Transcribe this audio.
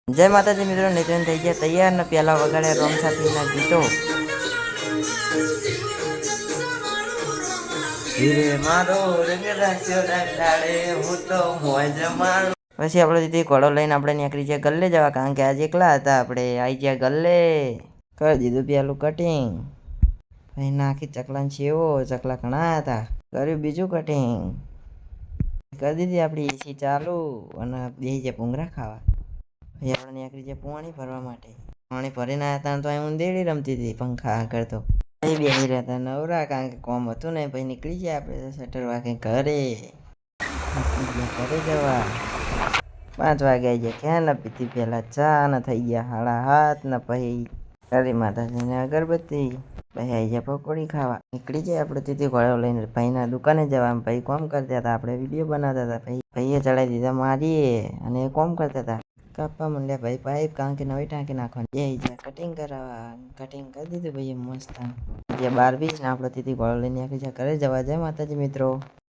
જય માતાજી મિત્રો, નિતિન થઈ ગયા તૈયાર ને પેલા વગાડે રોમ સાથીના ગીતો. પછી આપણે દીધી ઘોડો લઈને આપણે નીકળી જાય ગલ્લે જવા, કારણ કે આજે એકલા હતા. આપણે આવી ગયા ગલ્લે, કરી દીધું પેલું કટિંગ, પછી નાખી ચકલાને છેવો, ચકલા ઘણા હતા, કર્યું બીજું કટિંગ, કરી દીધી આપણી એસી ચાલુ અને બેસી જાય ભૂંગળા ખાવા. પછી આપણે નીકળી જાય પાણી ભરવા માટે. પાણી ભરીને આવ્યા હતા તો અહીં ઊંધેડી રમતી હતી પંખા આગળ. તો અહીં બેસી રહેતા નવરા, કારણ કે કોમ હતું ને. પછી નીકળી જાય આપણે શટર વાગે ઘરે જવા. 5 વાગે આવી ગયા. ક્યાં ન પીધી પહેલાં ચા ને થઈ ગયા 7:30 ને પછી કરી માતાજીને અગરબત્તી. પછી આવી ગયા પકોડી ખાવા. નીકળી જાય આપણે તેથી ઘોડો લઈને ભાઈના દુકાને જવા. ભાઈ કોમ કરતા હતા, આપણે વિડીયો બનાવતા હતા. પછી ભાઈએ ચડાવી દીધા મારીએ અને એ કોમ કરતા હતા. કાપવા માંડ્યા ભાઈ પાઇપ, કારણ કે નવી ટાંકી નાખવાની. એ જાય કટિંગ કરાવવા. કટિંગ કરી દીધું ભાઈએ મસ્ત. જે 12:20 ને આપણે તેથી ઘોડો લઈને નીકળી જાય ઘરે જવા. જય માતાજી મિત્રો.